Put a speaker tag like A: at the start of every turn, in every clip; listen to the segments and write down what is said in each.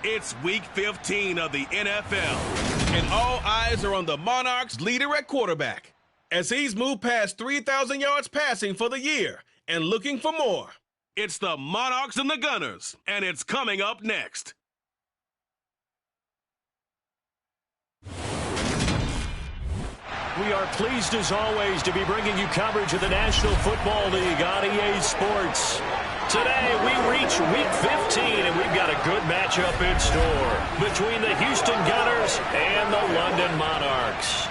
A: It's Week 15 of the NFL, and all eyes are on the Monarchs' leader at quarterback, as he's moved past 3,000 yards passing for the year and looking for more. It's the Monarchs and the Gunners, and it's coming up next.
B: We are pleased, as always, to be bringing you coverage of the National Football League on EA Sports. Today, we reach Week 15, and we've got a good matchup in store between the Houston Gunners and the London Monarchs.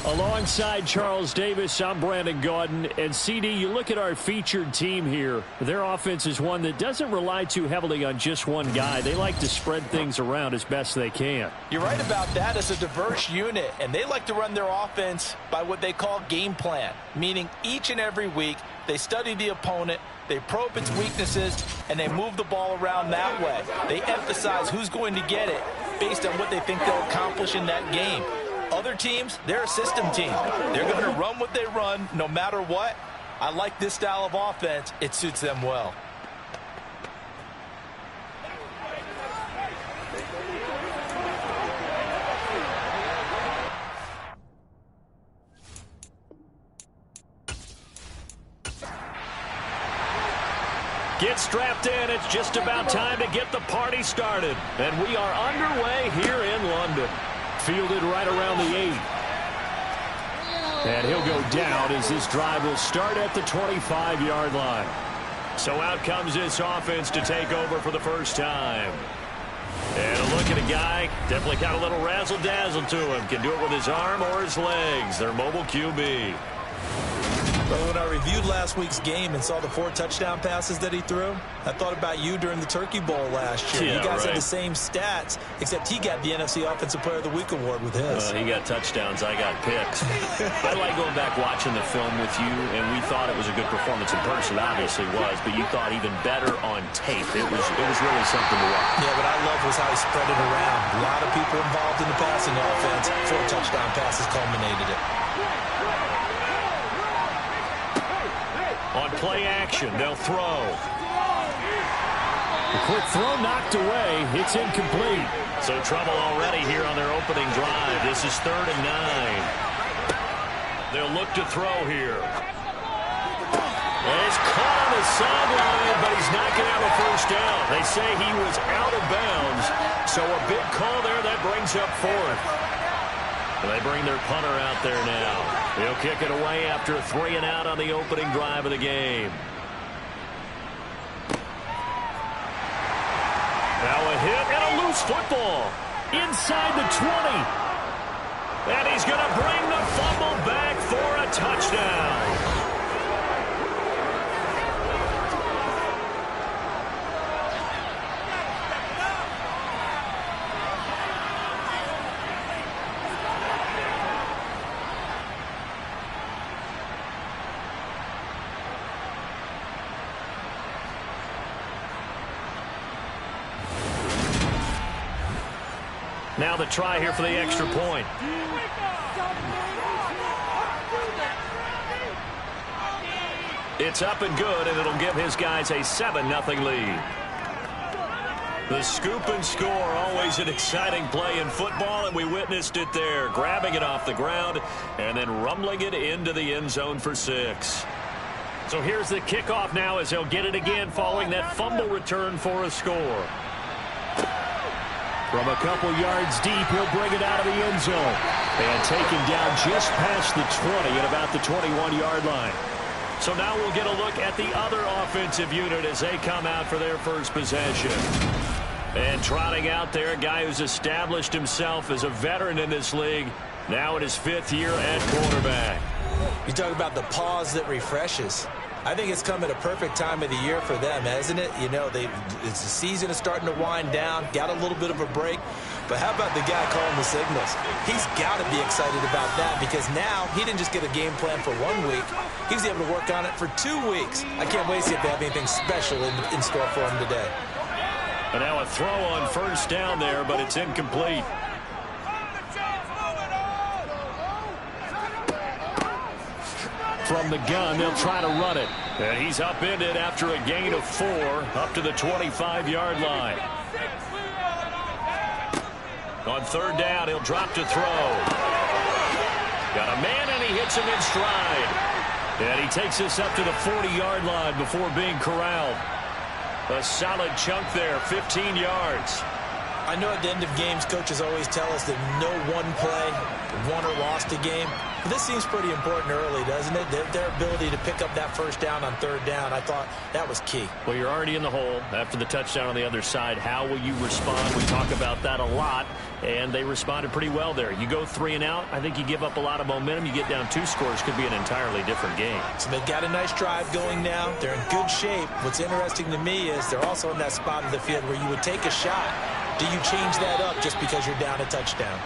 B: Alongside Charles Davis, I'm Brandon Gaudin. And CD, you look at our featured team here. Their offense is one that doesn't rely too heavily on just one guy. They like to spread things around as best they can.
C: You're right about that. It's a diverse unit, and they like to run their offense by what they call game plan, meaning each and every week they study the opponent, they probe its weaknesses, and they move the ball around that way. They emphasize who's going to get it based on what they think they'll accomplish in that game. Other teams, they're a system team. They're going to run what they run no matter what. I like this style of offense. It suits them well.
B: Get strapped in. It's just about time to get the party started. And we are underway here in London. Fielded right around the 8. And he'll go down as this drive will start at the 25-yard line. So out comes this offense to take over for the first time. And a look at a guy, definitely got a little razzle-dazzle to him. Can do it with his arm or his legs. Their mobile QB.
C: Well, when I reviewed last week's game and saw the 4 touchdown passes that he threw, I thought about you during the Turkey Bowl last year.
B: Yeah,
C: you guys
B: right.
C: had the same stats, except he got the NFC Offensive Player of the Week award with his.
B: He got touchdowns. I got picks. I like going back watching the film with you, and we thought it was a good performance in person. Obviously was, but you thought even better on tape. It was really something to watch.
C: Yeah, what I love was how he spread it around. A lot of people involved in the passing offense. 4 touchdown passes culminated it.
B: On play action, they'll throw. The quick throw knocked away. It's incomplete. So trouble already here on their opening drive. This is 3rd and 9. They'll look to throw here. And it's caught on the sideline, but he's not going to have a first down. They say he was out of bounds. So a big call there that brings up 4th. They bring their punter out there now. He'll kick it away after a 3 and out on the opening drive of the game. Now a hit and a loose football inside the 20. And he's going to bring the fumble back for a touchdown. Now the try here for the extra point. It's up and good, and it'll give his guys a 7-0 lead. The scoop and score, always an exciting play in football, and we witnessed it there, grabbing it off the ground and then rumbling it into the end zone for 6. So here's the kickoff now as they'll get it again following that fumble return for a score. From a couple yards deep, he'll bring it out of the end zone. And taken down just past the 20 at about the 21-yard line. So now we'll get a look at the other offensive unit as they come out for their first possession. And trotting out there, a guy who's established himself as a veteran in this league, now in his 5th year at quarterback.
C: You talk about the pause that refreshes. I think it's come at a perfect time of the year for them, hasn't it? You know, it's the season is starting to wind down, got a little bit of a break. But how about the guy calling the signals? He's got to be excited about that because now he didn't just get a game plan for 1 week. He was able to work on it for 2 weeks. I can't wait to see if they have anything special in store for him today.
B: And now a throw on first down there, but it's incomplete. from the gun. They'll try to run it. And he's upended after a gain of 4 up to the 25-yard line. On third down, he'll drop to throw. Got a man, and he hits him in stride. And he takes this up to the 40-yard line before being corralled. A solid chunk there, 15 yards.
C: I know at the end of games, coaches always tell us that no one play won or lost a game. But this seems pretty important early, doesn't it? Their ability to pick up that first down on third down, I thought that was key.
B: Well, you're already in the hole after the touchdown on the other side. How will you respond? We talk about that a lot, and they responded pretty well there. You go 3 and out, I think you give up a lot of momentum. You get down 2 scores, could be an entirely different game.
C: So they've got a nice drive going now. They're in good shape. What's interesting to me is they're also in that spot of the field where you would take a shot. Do you change that up just because you're down a touchdown?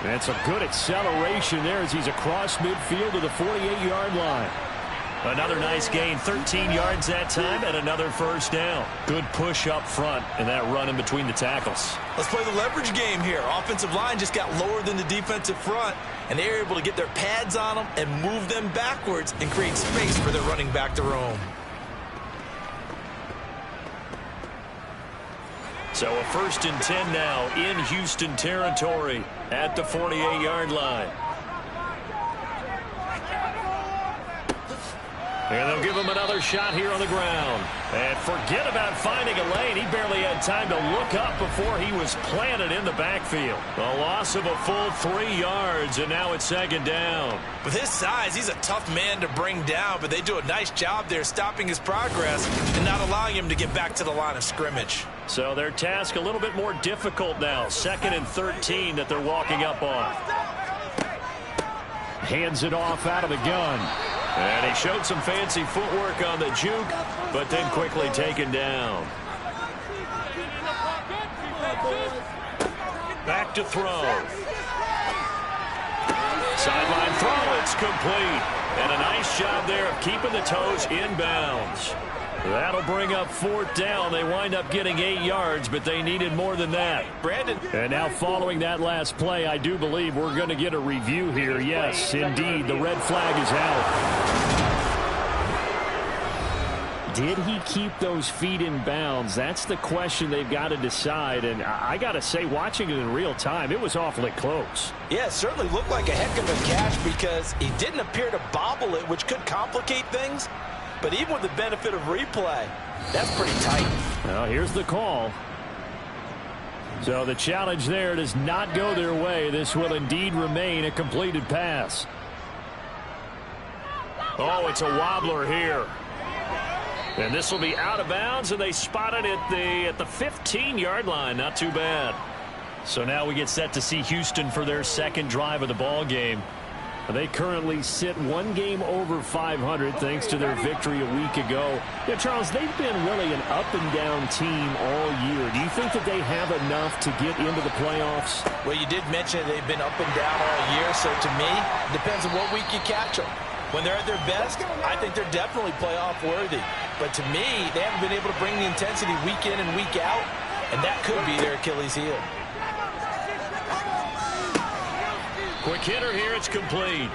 B: That's a good acceleration there as he's across midfield to the 48-yard line. Another nice gain, 13 yards that time, and another first down. Good push up front and that run in between the tackles.
C: Let's play the leverage game here. Offensive line just got lower than the defensive front, and they were able to get their pads on them and move them backwards and create space for their running back to roam.
B: So a 1st and 10 now in Houston territory at the 48-yard line. And they'll give him another shot here on the ground. And forget about finding a lane. He barely had time to look up before he was planted in the backfield. A loss of a full 3 yards, and now it's 2nd down.
C: With his size, he's a tough man to bring down, but they do a nice job there stopping his progress and not allowing him to get back to the line of scrimmage.
B: So their task a little bit more difficult now. 2nd and 13 that they're walking up on. Hands it off out of the gun. And he showed some fancy footwork on the juke, but then quickly taken down. Back to throw. Sideline throw, it's complete. And a nice job there of keeping the toes inbounds. That'll bring up 4th down. They wind up getting 8 yards, but they needed more than that.
C: Brandon.
B: And now following that last play, I do believe we're going to get a review here. Yes, indeed, the red flag is out. Did he keep those feet in bounds? That's the question they've got to decide. And I got to say, watching it in real time, it was awfully close.
C: Yeah, it certainly looked like a heck of a catch because he didn't appear to bobble it, which could complicate things. But even with the benefit of replay, that's pretty tight.
B: Well, here's the call. So the challenge there does not go their way. This will indeed remain a completed pass. Oh, it's a wobbler here. And this will be out of bounds, and they spot it at the 15-yard line. Not too bad. So now we get set to see Houston for their 2nd drive of the ball game. They currently sit 1 game over 500 thanks to their victory a week ago. Yeah, Charles, they've been really an up-and-down team all year. Do you think that they have enough to get into the playoffs?
C: Well, you did mention they've been up and down all year, so to me, it depends on what week you catch them. When they're at their best, I think they're definitely playoff worthy. But to me, they haven't been able to bring the intensity week in and week out, and that could be their Achilles heel.
B: Quick hitter here, it's complete.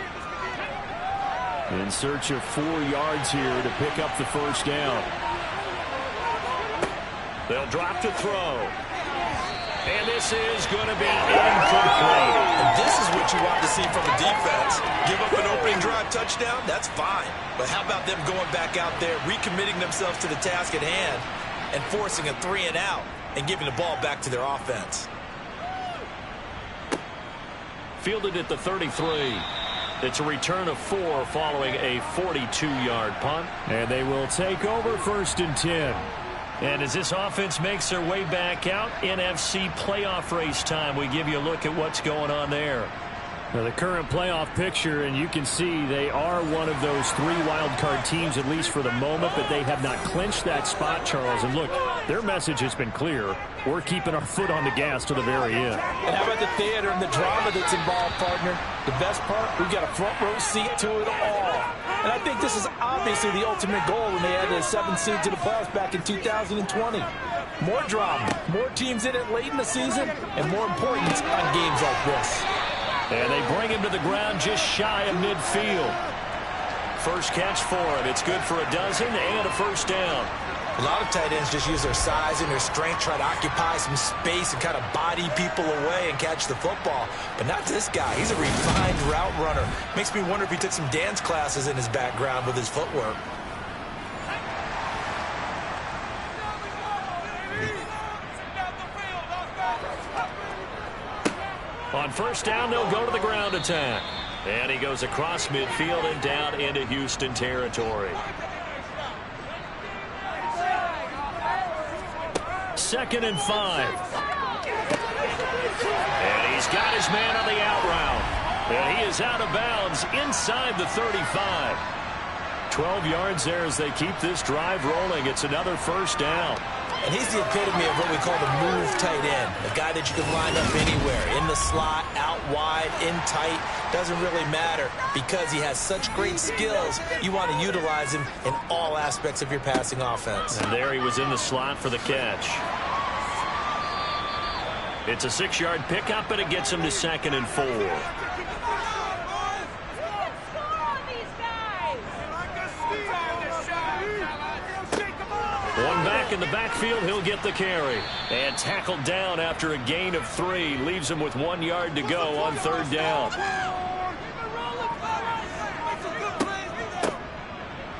B: In search of 4 yards here to pick up the first down. They'll drop to throw. And this is going to be incomplete.
C: And this is what you want to see from the defense. Give up an opening drive touchdown, that's fine. But how about them going back out there, recommitting themselves to the task at hand, and forcing a 3 and out, and giving the ball back to their offense.
B: Fielded at the 33. It's a return of 4 following a 42-yard punt. And they will take over 1st and 10. And as this offense makes their way back out, NFC playoff race time, we give you a look at what's going on there. Now, the current playoff picture, and you can see they are one of those 3 wild-card teams, at least for the moment, but they have not clinched that spot, Charles. And look, their message has been clear. We're keeping our foot on the gas to the very end.
C: And how about the theater and the drama that's involved, partner? The best part, we've got a front-row seat to it all. And I think this is obviously the ultimate goal when they added a 7th seed to the playoffs back in 2020. More drama, more teams in it late in the season, and more importance on games like this.
B: And they bring him to the ground just shy of midfield. first catch for him. It's good for a dozen and a first down.
C: A lot of tight ends just use their size and their strength, try to occupy some space and kind of body people away and catch the football. But not this guy. He's a refined route runner. Makes me wonder if he took some dance classes in his background with his footwork.
B: On first down, they'll go to the ground attack. And he goes across midfield and down into Houston territory. Second and 5. And he's got his man on the out route. And he is out of bounds inside the 35. 12 yards there as they keep this drive rolling. It's another first down.
C: And he's the epitome of what we call the move tight end. A guy that you can line up anywhere. In the slot, out wide, in tight. Doesn't really matter because he has such great skills. You want to utilize him in all aspects of your passing offense.
B: And there he was in the slot for the catch. It's a 6-yard pickup, and it gets him to 2nd and 4. One back in the backfield, he'll get the carry. And tackled down after a gain of 3. Leaves him with 1 yard to go on 3rd down.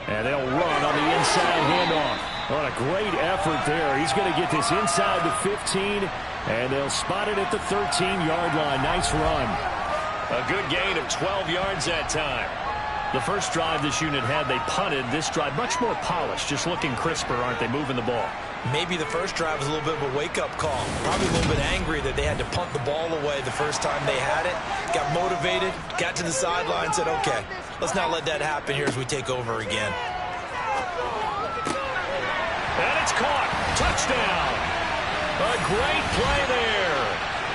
B: And they'll run on the inside handoff. What a great effort there. He's going to get this inside the 15, and they'll spot it at the 13-yard line. Nice run. A good gain of 12 yards that time. The first drive this unit had, they punted. This drive, much more polished, just looking crisper, aren't they, moving the ball?
C: Maybe the first drive was a little bit of a wake-up call. Probably a little bit angry that they had to punt the ball away the first time they had it. Got motivated, got to the sideline, said, okay, let's not let that happen here as we take over again.
B: And it's caught. Touchdown. A great play there.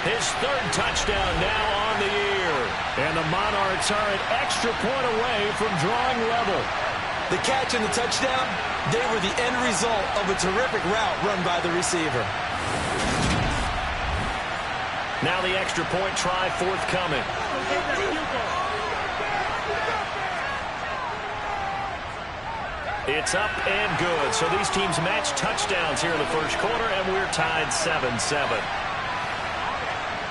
B: His 3rd touchdown now on the year. And the Monarchs are an extra point away from drawing level.
C: The catch and the touchdown, they were the end result of a terrific route run by the receiver.
B: Now the extra point try forthcoming. It's up and good. So these teams match touchdowns here in the first quarter, and we're tied 7-7.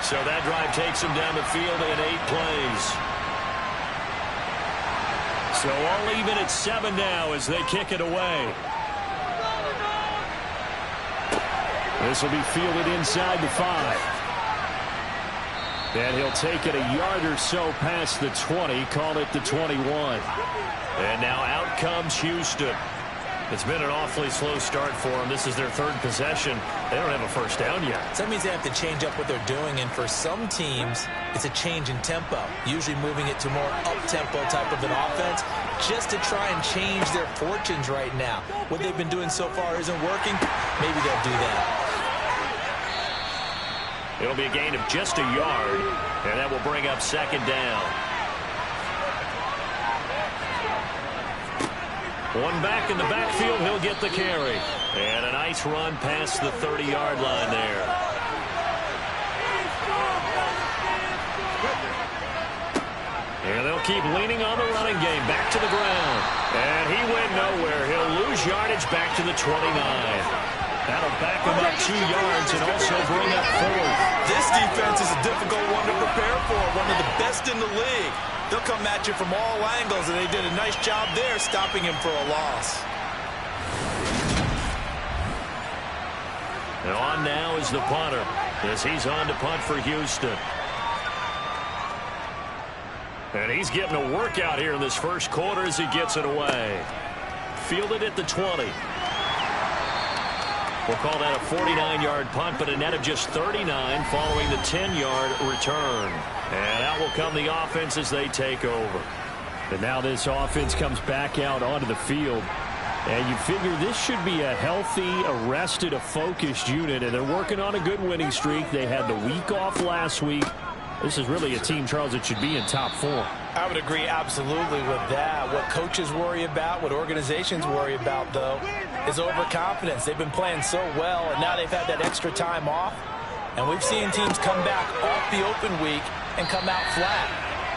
B: So that drive takes them down the field in 8 plays. So all even at 7 now as they kick it away. This will be fielded inside the 5. And he'll take it a yard or so past the 20, call it the 21. And now out comes Houston. It's been an awfully slow start for them. This is their 3rd possession. They don't have a first down yet.
C: So that means they have to change up what they're doing, and for some teams, it's a change in tempo, usually moving it to more up-tempo type of an offense just to try and change their fortunes right now. What they've been doing so far isn't working. Maybe they'll do that.
B: It'll be a gain of just a yard, and that will bring up 2nd down. One back in the backfield, he'll get the carry. And a nice run past the 30-yard line there. And they'll keep leaning on the running game. Back to the ground. And he went nowhere. He'll lose yardage back to the 29. That'll back him up 2 yards and also bring up 4.
C: This defense is a difficult one to prepare for. One of the best in the league. They'll come at you from all angles, and they did a nice job there stopping him for a loss.
B: And on now is the punter as he's on to punt for Houston. And he's getting a workout here in this first quarter as he gets it away. Fielded at the 20. We'll call that a 49-yard punt, but a net of just 39 following the 10-yard return. And out will come the offense as they take over. And now this offense comes back out onto the field. And you figure this should be a healthy, arrested, a focused unit. And they're working on a good winning streak. They had the week off last week. This is really a team, Charles, that should be in top 4.
C: I would agree absolutely with that. What coaches worry about, what organizations worry about, though, is overconfidence. They've been playing so well, and now they've had that extra time off. And we've seen teams come back off the open week and come out flat.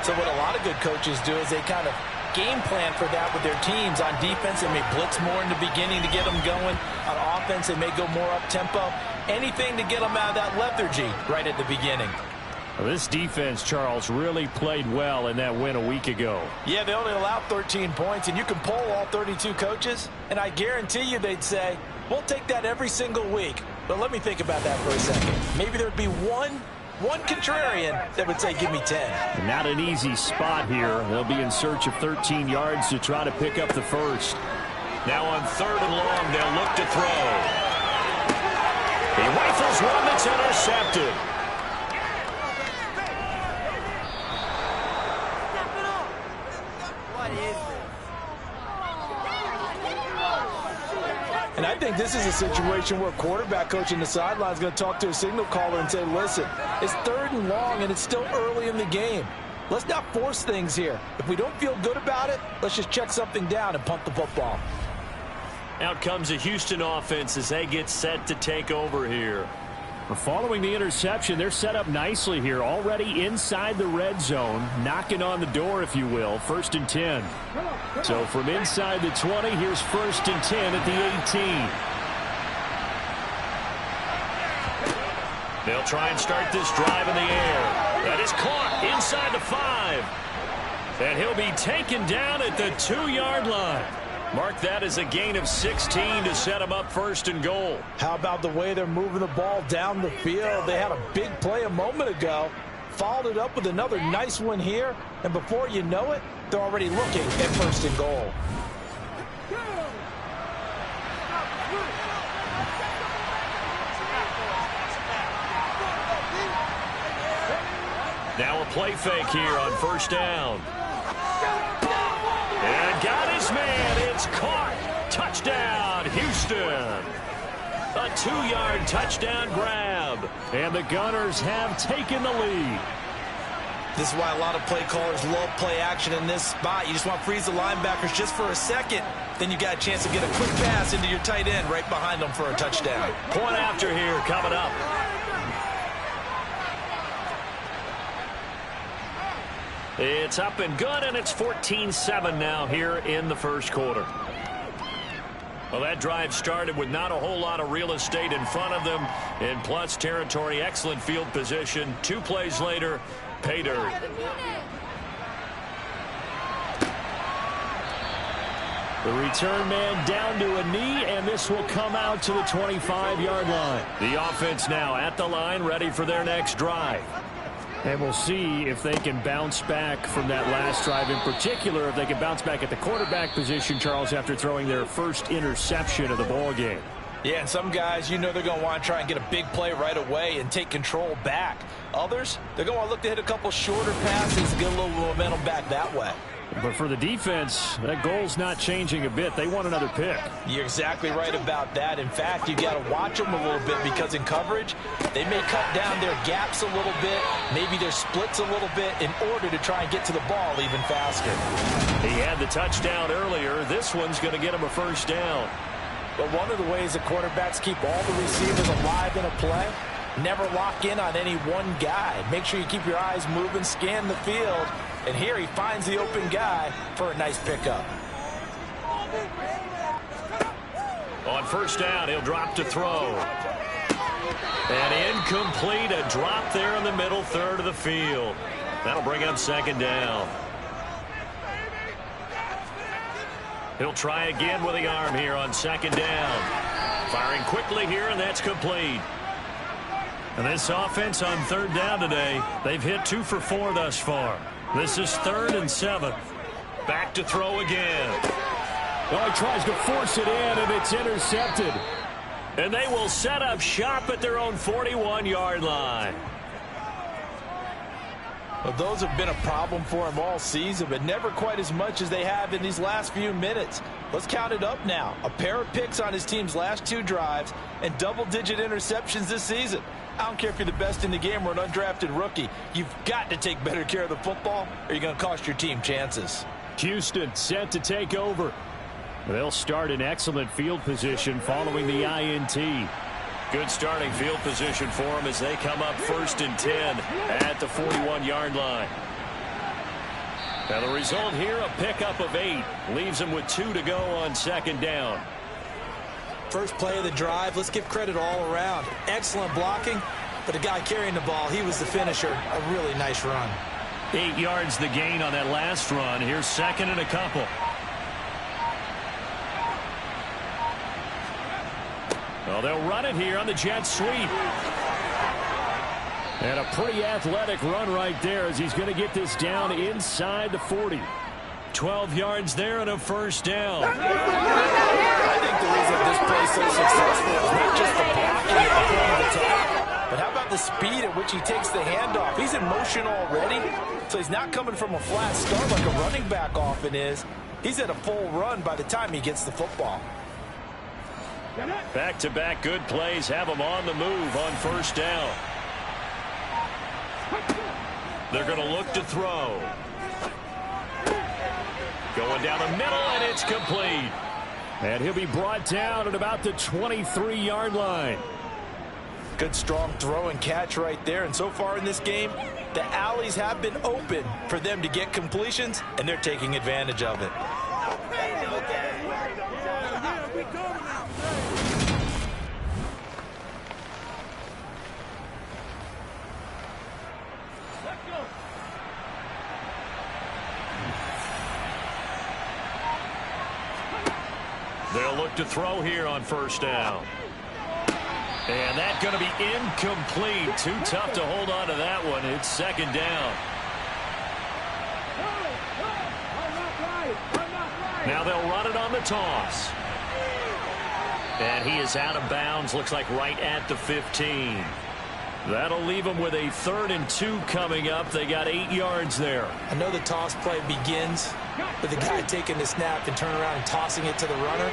C: So what a lot of good coaches do is they kind of game plan for that with their teams. On defense, they may blitz more in the beginning to get them going. On offense, they may go more up-tempo. Anything to get them out of that lethargy right at the beginning.
B: Well, this defense, Charles, really played well in that win a week ago.
C: Yeah, they only allowed 13 points, and you can poll all 32 coaches, and I guarantee you they'd say, we'll take that every single week. But let me think about that for a second. Maybe there'd be one contrarian that would say, give me 10.
B: Not an easy spot here. They'll be in search of 13 yards to try to pick up the first. Now on 3rd and long, they'll look to throw. He rifles one that's intercepted.
C: And I think this is a situation where quarterback coach in the sideline is going to talk to a signal caller and say, listen, it's 3rd and long and it's still early in the game. Let's not force things here. If we don't feel good about it, let's just check something down and punt the football.
B: Out comes the Houston offense as they get set to take over here. Following the interception, they're set up nicely here, already inside the red zone, knocking on the door, if you will. 1st and 10. So from inside the 20, here's 1st and 10 at the 18. They'll try and start this drive in the air. That is caught inside the 5. And he'll be taken down at the 2-yard line. Mark that as a gain of 16 to set him up 1st and goal.
C: How about the way they're moving the ball down the field? They had a big play a moment ago, followed it up with another nice one here, and before you know it, they're already looking at 1st and goal.
B: Now a play fake here on 1st down. And got his man. It's caught. Touchdown, Houston. A 2-yard touchdown grab. And the Gunners have taken the lead.
C: This is why a lot of play callers love play action in this spot. You just want to freeze the linebackers just for a second. Then you got a chance to get a quick pass into your tight end right behind them for a touchdown.
B: Point after here coming up. It's up and good, and it's 14-7 now here in the 1st quarter. Well, that drive started with not a whole lot of real estate in front of them. In plus territory, excellent field position. 2 plays later, pay dirt. The return man down to a knee, and this will come out to the 25-yard line. The offense now at the line, ready for their next drive. And we'll see if they can bounce back from that last drive, in particular if they can bounce back at the quarterback position, Charles, after throwing their first interception of the ball game.
C: Yeah, and some guys, you know they're going to want to try and get a big play right away and take control back. Others, they're going to want to look to hit a couple shorter passes, get a little momentum back that way.
B: But for the defense, that goal's not changing a bit. They want another pick.
C: You're exactly right about that. In fact, you got to watch them a little bit because in coverage, they may cut down their gaps a little bit, maybe their splits a little bit in order to try and get to the ball even faster.
B: He had the touchdown earlier. This one's going to get him a 1st down.
C: But one of the ways the quarterbacks keep all the receivers alive in a play, never lock in on any one guy. Make sure you keep your eyes moving, scan the field. And here he finds the open guy for a nice pickup.
B: On 1st down, he'll drop to throw. And incomplete, a drop there in the middle 3rd of the field. That'll bring up 2nd down. He'll try again with the arm here on 2nd down. Firing quickly here, and that's complete. And this offense on 3rd down today, they've hit 2 for 4 thus far. This is 3rd and 7. Back to throw again. Well, he tries to force it in, and it's intercepted. And they will set up shop at their own 41-yard line.
C: Well, those have been a problem for him all season, but never quite as much as they have in these last few minutes. Let's count it up now. A pair of picks on his team's last 2 drives and double-digit interceptions this season. I don't care if you're the best in the game or an undrafted rookie. You've got to take better care of the football or you're going to cost your team chances.
B: Houston set to take over. They'll start in excellent field position following the INT. Good starting field position for them as they come up 1st and 10 at the 41-yard line. Now the result here, a pickup of 8. Leaves him with 2 to go on second down.
C: First play of the drive, let's give credit all around. Excellent blocking, but the guy carrying the ball, he was the finisher. A really nice run.
B: 8 yards the gain on that last run. Here's second and a couple. Well, they'll run it here on the jet sweep. And a pretty athletic run right there as he's going to get this down inside the 40. 12 yards there and a first down.
C: I think the reason this play is so successful is not just the blocking at the point of attack, but how about the speed at which he takes the handoff? He's in motion already, so he's not coming from a flat start like a running back often is. He's at a full run by the time he gets the football.
B: Back-to-back good plays have him on the move on first down. They're going to look to throw. Going down the middle, and it's complete. And he'll be brought down at about the 23-yard line.
C: Good strong throw and catch right there. And so far in this game, the alleys have been open for them to get completions, and they're taking advantage of it.
B: They'll look to throw here on first down. And that's going to be incomplete. Too tough to hold on to that one. It's second down. Now they'll run it on the toss. And he is out of bounds. Looks like right at the 15. That'll leave them with a 3rd and 2 coming up. They got 8 yards there.
C: I know the toss play begins with the guy taking the snap and turning around and tossing it to the runner.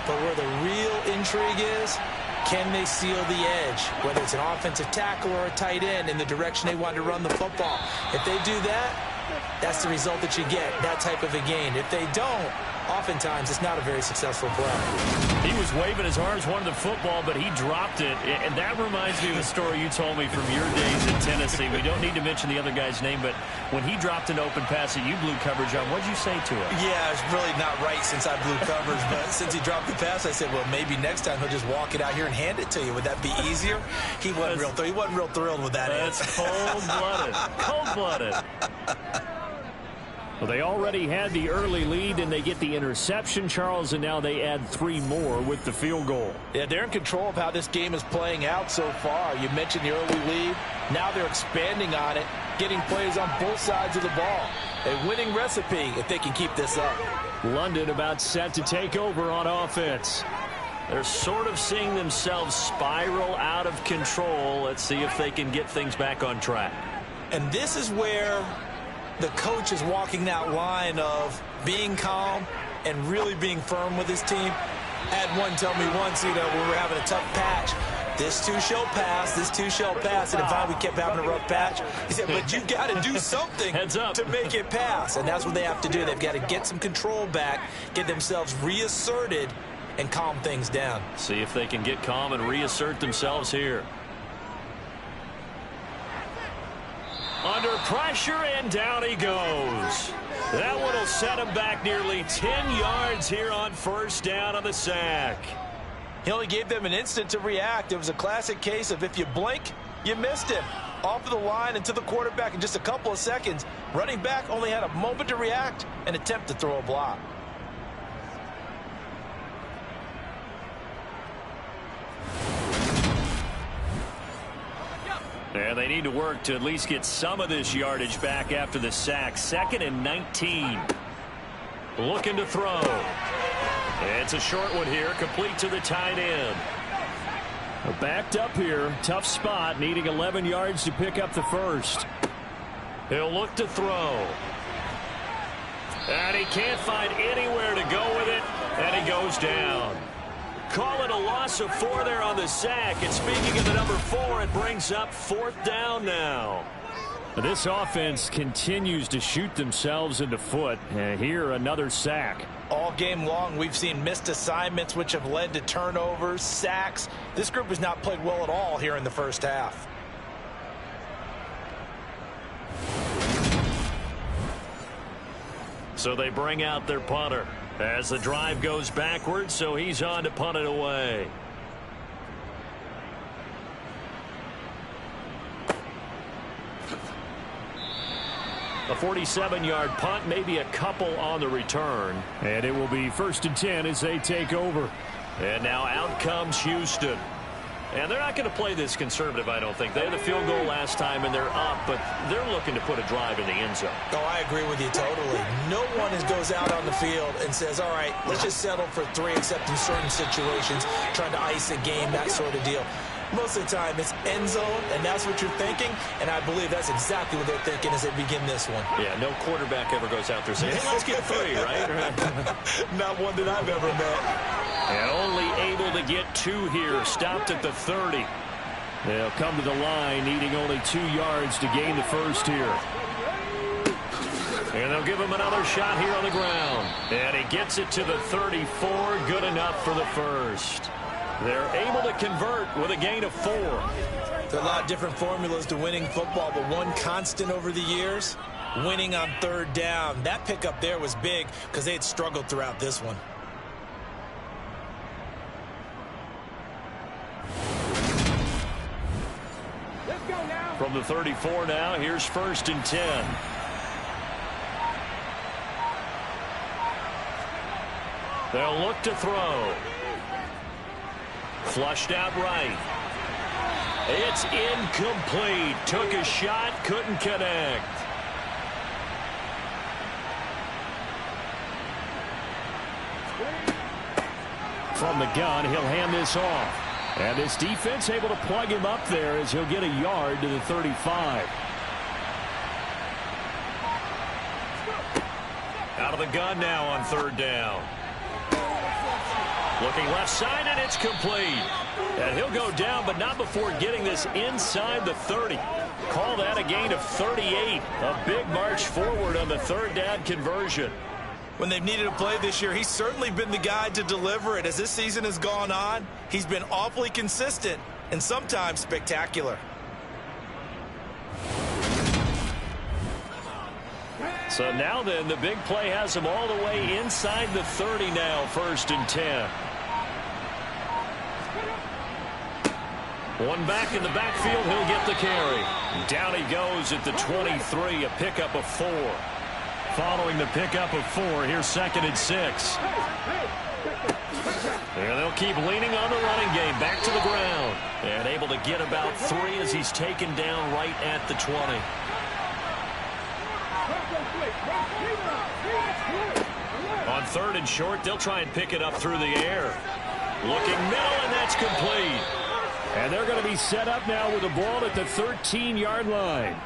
C: But where the real intrigue is, can they seal the edge? Whether it's an offensive tackle or a tight end in the direction they want to run the football. If they do that, that's the result that you get, that type of a gain. If they don't, oftentimes it's not a very successful play.
B: He was waving his arms, wanted the football, but he dropped it. And that reminds me of a story you told me from your days in Tennessee. We don't need to mention the other guy's name, but when he dropped an open pass that you blew coverage on, what did you say to him?
C: Yeah, it's really not right since I blew coverage, but since he dropped the pass, I said, well, maybe next time he'll just walk it out here and hand it to you. Would that be easier? He wasn't real thrilled with that.
B: That's cold-blooded. Cold-blooded. Well, they already had the early lead, and they get the interception, Charles, and now they add 3 more with the field goal.
C: Yeah, they're in control of how this game is playing out so far. You mentioned the early lead. Now they're expanding on it, getting plays on both sides of the ball. A winning recipe if they can keep this up.
B: London about set to take over on offense. They're sort of seeing themselves spiral out of control. Let's see if they can get things back on track.
C: And this is where the coach is walking that line of being calm and really being firm with his team. I had one tell me once, when we were having a tough patch, this too shall pass, this too shall pass. And finally we kept having a rough patch. He said, but you got to do something to make it pass. And that's what they have to do. They've got to get some control back, get themselves reasserted, and calm things down.
B: See if they can get calm and reassert themselves here. Under pressure, and down he goes. That one will set him back nearly 10 yards here on first down on the sack.
C: He only gave them an instant to react. It was a classic case of if you blink, you missed him. Off of the line and to the quarterback in just a couple of seconds. Running back only had a moment to react and attempt to throw a block.
B: And they need to work to at least get some of this yardage back after the sack. 2nd and 19. Looking to throw. It's a short one here, complete to the tight end. Backed up here, tough spot, needing 11 yards to pick up the first. He'll look to throw. And he can't find anywhere to go with it, and he goes down. Call it a loss of 4 there on the sack. And speaking of the number 4, it brings up 4th down now. This offense continues to shoot themselves in the foot. Here, another sack.
C: All game long, we've seen missed assignments, which have led to turnovers, sacks. This group has not played well at all here in the first half.
B: So they bring out their punter as the drive goes backwards, so he's on to punt it away. A 47-yard punt, maybe a couple on the return.
D: And it will be 1st and 10 as they take over.
B: And now out comes Houston. And they're not going to play this conservative, I don't think. They had a field goal last time, and they're up, but they're looking to put a drive in the end zone.
C: Oh, I agree with you totally. No one goes out on the field and says, all right, let's just settle for 3, except in certain situations, trying to ice a game, that sort of deal. Most of the time, it's end zone, and that's what you're thinking, and I believe that's exactly what they're thinking as they begin this one.
B: Yeah, no quarterback ever goes out there saying, hey, let's get 3, right?
C: Not one that I've ever met.
B: And only able to get 2 here, stopped at the 30.
D: They'll come to the line, needing only 2 yards to gain the first here.
B: And they'll give him another shot here on the ground. And he gets it to the 34, good enough for the first. They're able to convert with a gain of 4.
C: There are a lot of different formulas to winning football, but one constant over the years, winning on 3rd down. That pickup there was big because they had struggled throughout this one.
B: From the 34 now, here's 1st and 10. They'll look to throw. Flushed out right. It's incomplete. Took a shot, couldn't connect.
D: From the gun, he'll hand this off. And this defense able to plug him up there as he'll get a yard to the 35.
B: Out of the gun now on 3rd down. Looking left side, and it's complete. And he'll go down, but not before getting this inside the 30. Call that a gain of 38. A big march forward on the 3rd down conversion.
C: When they've needed a play this year, he's certainly been the guy to deliver it. As this season has gone on, he's been awfully consistent and sometimes spectacular.
B: So now then, the big play has him all the way inside the 30 now, 1st and 10. One back in the backfield, he'll get the carry. Down he goes at the 23, a pickup of 4. Following the pickup of 4, here's 2nd and 6. And they'll keep leaning on the running game, back to the ground. And able to get about 3 as he's taken down right at the 20. On 3rd and short, they'll try and pick it up through the air. Looking middle, and that's complete.
D: And they're going to be set up now with the ball at the 13-yard line.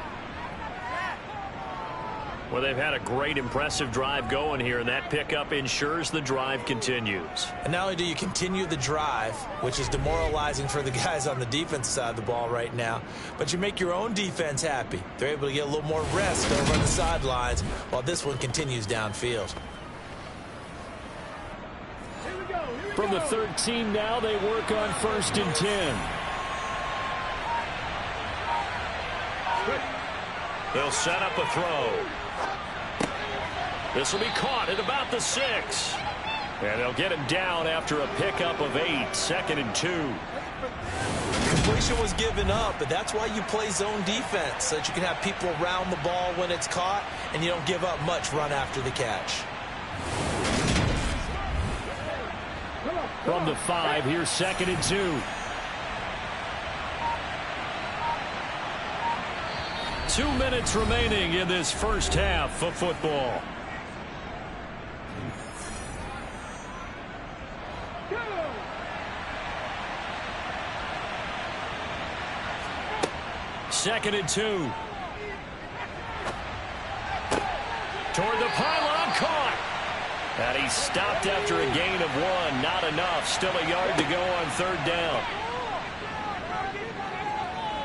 B: Well, they've had a great, impressive drive going here, and that pickup ensures the drive continues.
C: And not only do you continue the drive, which is demoralizing for the guys on the defense side of the ball right now, but you make your own defense happy. They're able to get a little more rest over on the sidelines while this one continues downfield.
D: From the 13 now, they work on 1st and 10.
B: They'll set up a throw. This will be caught at about the 6. And they'll get him down after a pickup of 8, 2nd and 2.
C: Completion was given up, but that's why you play zone defense, so that you can have people around the ball when it's caught, and you don't give up much run after the catch.
D: From the 5, here's 2nd and 2.
B: 2 minutes remaining in this first half of football. Second and 2. Toward the pylon, caught. And he stopped after a gain of 1. Not enough. Still a yard to go on 3rd down.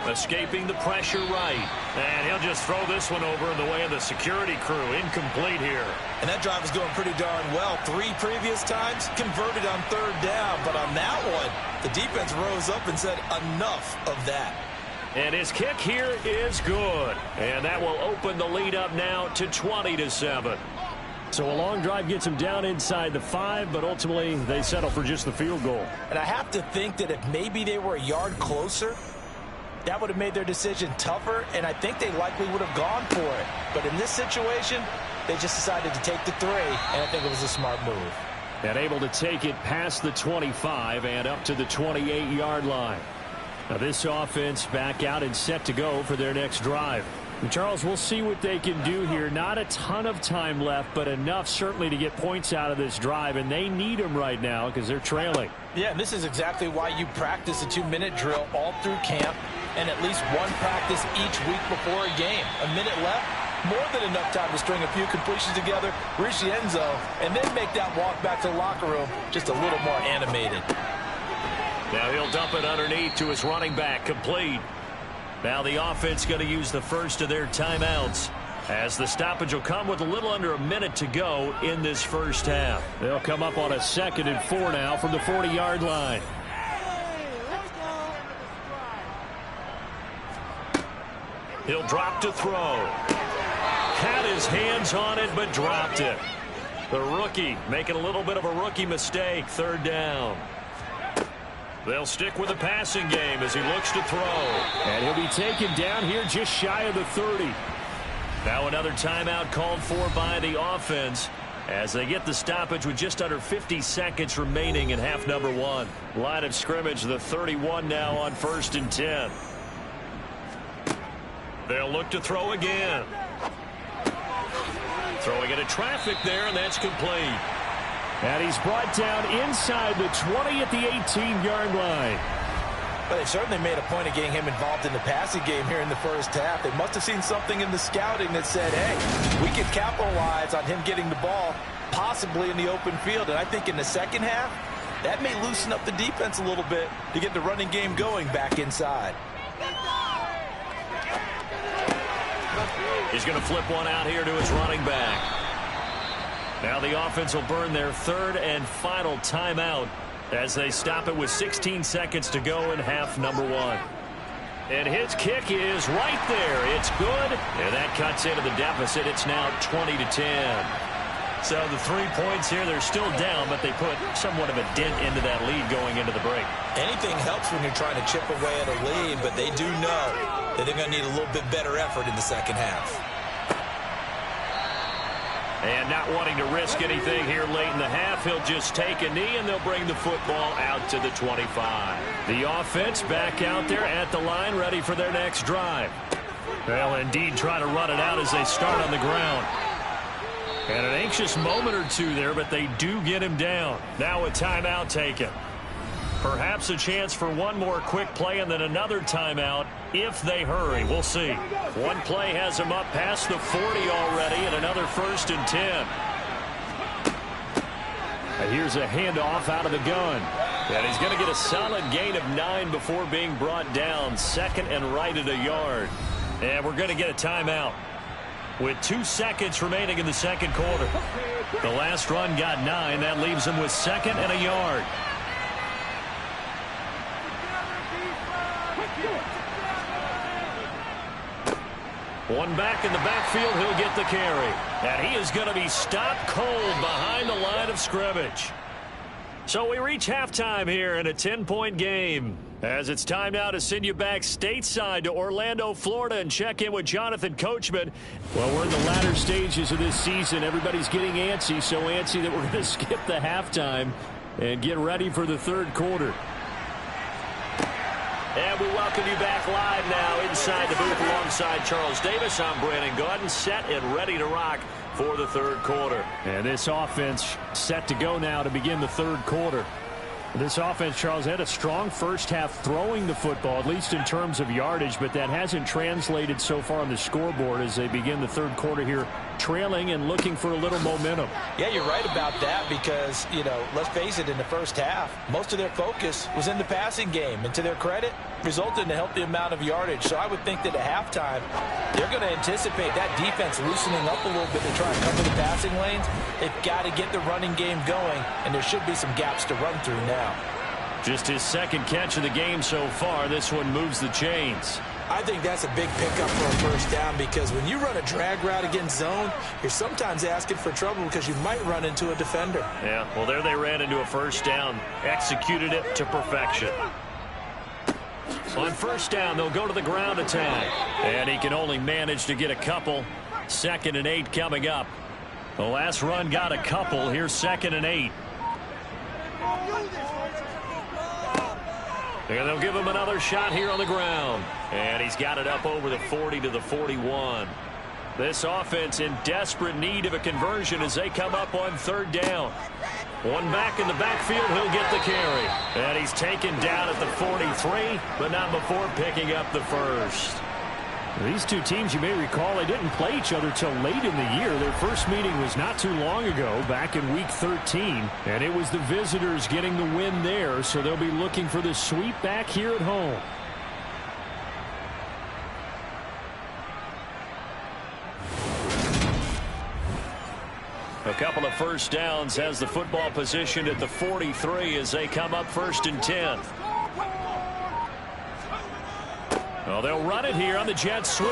B: Escaping the pressure right. And he'll just throw this one over in the way of the security crew. Incomplete here.
C: And that drive is going pretty darn well. 3 previous times converted on 3rd down. But on that one, the defense rose up and said enough of that.
B: And his kick here is good. And that will open the lead up now to 20-7.
D: So a long drive gets them down inside the 5, but ultimately they settle for just the field goal.
C: And I have to think that if maybe they were a yard closer, that would have made their decision tougher, and I think they likely would have gone for it. But in this situation, they just decided to take the 3, and I think it was a smart move.
D: And able to take it past the 25 and up to the 28-yard line. Now this offense back out and set to go for their next drive. And Charles, we'll see what they can do here. Not a ton of time left, but enough certainly to get points out of this drive, and they need them right now because they're trailing.
C: Yeah, and this is exactly why you practice a 2-minute drill all through camp and at least one practice each week before a game. A minute left, more than enough time to string a few completions together, reach the end zone, and then make that walk back to the locker room just a little more animated.
B: Now he'll dump it underneath to his running back, complete. Now the offense going to use the first of their timeouts, as the stoppage will come with a little under a minute to go in this first half.
D: They'll come up on a 2nd and 4 now from the 40-yard line.
B: He'll drop to throw. Had his hands on it, but dropped it. The rookie making a little bit of a rookie mistake. 3rd down. They'll stick with the passing game as he looks to throw.
D: And he'll be taken down here just shy of the 30.
B: Now another timeout called for by the offense as they get the stoppage with just under 50 seconds remaining in half number 1. Line of scrimmage, the 31 now on 1st and 10. They'll look to throw again. Throwing into traffic there, and that's complete.
D: And he's brought down inside the 20 at the 18-yard line.
C: But they certainly made a point of getting him involved in the passing game here in the first half. They must have seen something in the scouting that said, hey, we can capitalize on him getting the ball possibly in the open field. And I think in the second half, that may loosen up the defense a little bit to get the running game going back inside.
B: He's going to flip one out here to his running back. Now the offense will burn their 3rd and final timeout as they stop it with 16 seconds to go in half number 1. And his kick is right there. It's good, and that cuts into the deficit. It's now 20-10. So the 3 points here, they're still down, but they put somewhat of a dent into that lead going into the break.
C: Anything helps when you're trying to chip away at a lead, but they do know that they're going to need a little bit better effort in the second half.
B: And not wanting to risk anything here late in the half, he'll just take a knee, and they'll bring the football out to the 25. The offense back out there at the line, ready for their next drive. They'll indeed try to run it out as they start on the ground. And an anxious moment or two there, but they do get him down. Now a timeout taken. Perhaps a chance for one more quick play and then another timeout if they hurry. We'll see. One play has him up past the 40 already, and another 1st and 10.
D: And here's a handoff out of the gun.
B: And he's going to get a solid gain of 9 before being brought down. 2nd and right at a yard. And we're going to get a timeout with 2 seconds remaining in the second quarter. The last run got 9. That leaves him with 2nd and a yard. One back in the backfield, he'll get the carry. And he is going to be stopped cold behind the line of scrimmage. So we reach halftime here in a 10-point game. As it's time now to send you back stateside to Orlando, Florida, and check in with Jonathan Coachman.
D: Well, we're in the latter stages of this season. Everybody's getting antsy, so antsy that we're going to skip the halftime and get ready for the third quarter.
B: And we welcome you back live now inside the booth alongside Charles Davis. I'm Brandon Gaudin, set and ready to rock for the third quarter.
D: And this offense set to go now to begin the third quarter. This offense, Charles, had a strong first half throwing the football, at least in terms of yardage, but that hasn't translated so far on the scoreboard as they begin the third quarter here, trailing and looking for a little momentum.
C: Yeah, you're right about that because, you know, let's face it, in the first half, most of their focus was in the passing game. And to their credit, resulted in a healthy amount of yardage. So I would think that at halftime, they're going to anticipate that defense loosening up a little bit to try and cover the passing lanes. They've got to get the running game going, and there should be some gaps to run through now.
B: Just his second catch of the game so far. This one moves the chains.
C: I think that's a big pickup for a first down because when you run a drag route against zone, you're sometimes asking for trouble because you might run into a defender.
B: Yeah, well, there they ran into a first down, executed it to perfection. On first down, they'll go to the ground attack. And he can only manage to get a couple. 2nd and 8 coming up. The last run got a couple. Here's 2nd and 8. And they'll give him another shot here on the ground. And he's got it up over the 40 to the 41. This offense in desperate need of a conversion as they come up on 3rd down. One back in the backfield, he'll get the carry. And he's taken down at the 43, but not before picking up the first.
D: These two teams, you may recall, they didn't play each other till late in the year. Their first meeting was not too long ago, back in Week 13. And it was the visitors getting the win there, so they'll be looking for the sweep back here at home.
B: A couple of first downs has the football positioned at the 43 as they come up 1st and 10. Well, they'll run it here on the jet sweep.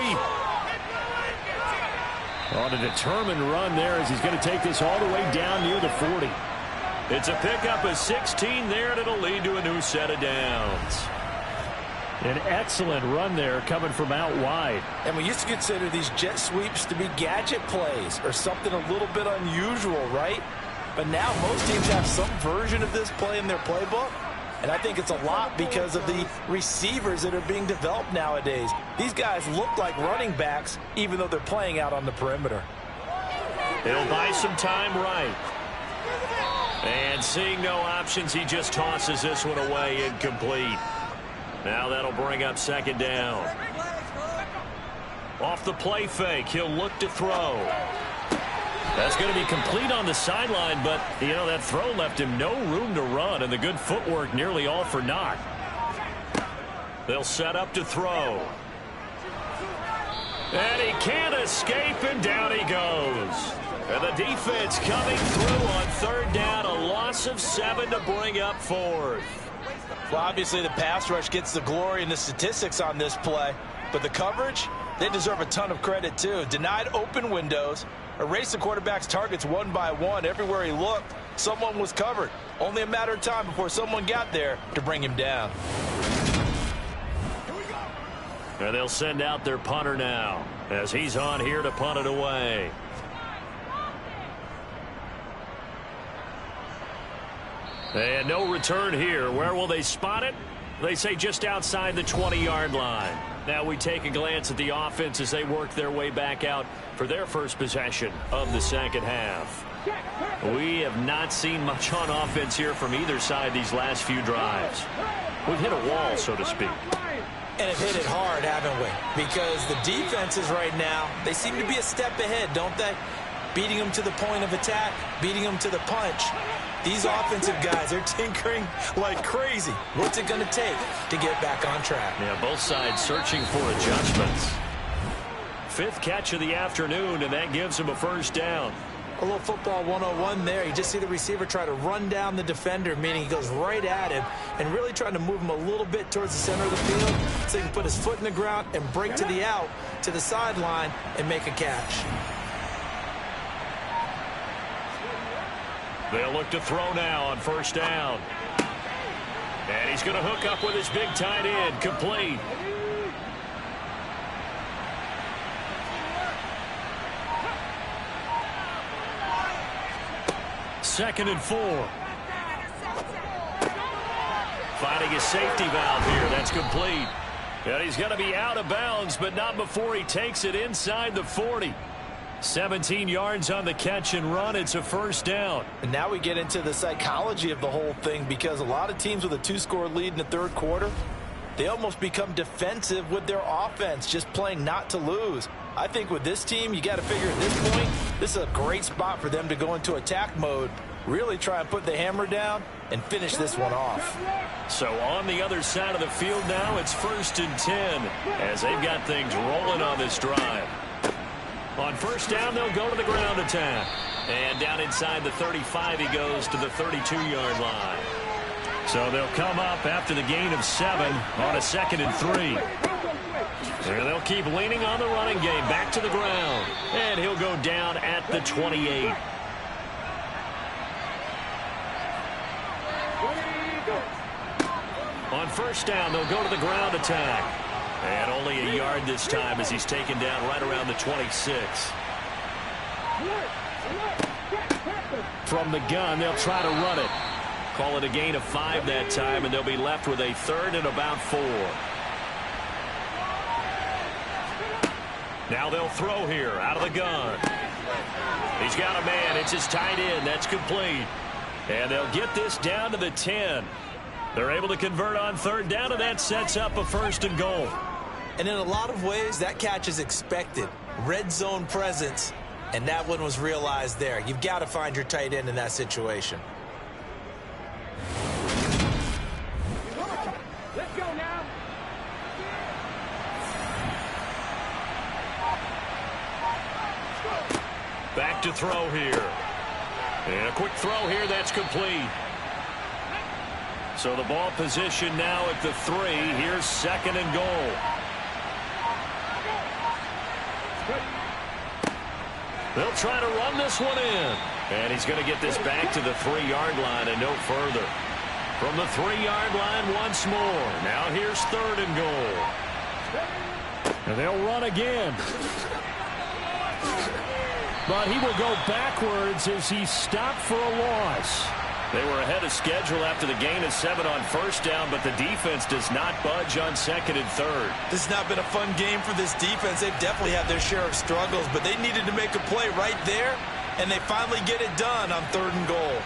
B: On a determined run there as he's going to take this all the way down near the 40. It's a pickup of 16 there, and it'll lead to a new set of downs.
D: An excellent run there coming from out wide.
C: And we used to consider these jet sweeps to be gadget plays or something a little bit unusual, right? But now most teams have some version of this play in their playbook. And I think it's a lot because of the receivers that are being developed nowadays. These guys look like running backs even though they're playing out on the perimeter.
B: He'll buy some time right. And seeing no options, he just tosses this one away incomplete. Now that'll bring up 2nd down. Off the play fake, he'll look to throw. That's going to be complete on the sideline, but, you know, that throw left him no room to run, and the good footwork nearly all for naught. They'll set up to throw. And he can't escape, and down he goes. And the defense coming through on 3rd down, a loss of 7 to bring up 4th.
C: Well, obviously the pass rush gets the glory and the statistics on this play, but the coverage, they deserve a ton of credit too. Denied open windows, erased the quarterback's targets one by one. Everywhere he looked, someone was covered. Only a matter of time before someone got there to bring him down.
B: And they'll send out their punter now as he's on here to punt it away. And no return here. Where will they spot it? They say just outside the 20-yard line. Now we take a glance at the offense as they work their way back out for their first possession of the 2nd half. We have not seen much on offense here from either side these last few drives. We've hit a wall, so to speak.
C: And have hit it hard, haven't we? Because the defenses right now, they seem to be a step ahead, don't they? Beating them to the point of attack, beating them to the punch. These offensive guys are tinkering like crazy. What's it going to take to get back on track?
B: Yeah, both sides searching for adjustments. 5th catch of the afternoon, and that gives him a first down.
C: A little football 101 there. You just see the receiver try to run down the defender, meaning he goes right at him and really trying to move him a little bit towards the center of the field so he can put his foot in the ground and break to the out, to the sideline, and make a catch.
B: They'll look to throw now on 1st down. And he's going to hook up with his big tight end, complete. Second and 4. Finding a safety valve here. That's complete. And he's going to be out of bounds, but not before he takes it inside the 40. 17 yards on the catch and run. It's a first down.
C: And now we get into the psychology of the whole thing because a lot of teams with a 2-score lead in the 3rd quarter, they almost become defensive with their offense, just playing not to lose. I think with this team, you got to figure at this point, this is a great spot for them to go into attack mode, really try and put the hammer down and finish this one off.
B: So on the other side of the field now, it's 1st and 10 as they've got things rolling on this drive. On 1st down, they'll go to the ground attack. And down inside the 35, he goes to the 32-yard line. So they'll come up after the gain of 7 on a 2nd and 3. And they'll keep leaning on the running game. Back to the ground. And he'll go down at the 28. On first down, they'll go to the ground attack. And only a yard this time as he's taken down right around the 26. From the gun, they'll try to run it. Call it a gain of 5 that time, and they'll be left with a 3rd and about 4. Now they'll throw here out of the gun. He's got a man. It's his tight end. That's complete. And they'll get this down to the 10. They're able to convert on 3rd down, and that sets up a 1st and goal.
C: And in a lot of ways, that catch is expected. Red zone presence, and that one was realized there. You've got to find your tight end in that situation.
E: Let's go now.
B: Back to throw here. And a quick throw here, that's complete. So the ball position now at the 3. Here's 2nd and goal. They'll try to run this one in. And he's going to get this back to the 3-yard line and no further. From the 3-yard line once more. Now here's 3rd and goal.
D: And they'll run again. But he will go backwards as he's stopped for a loss.
B: They were ahead of schedule after the gain of 7 on first down, but the defense does not budge on 2nd and 3rd.
C: This has not been a fun game for this defense. They've definitely had their share of struggles, but they needed to make a play right there, and they finally get it done on 3rd and goal.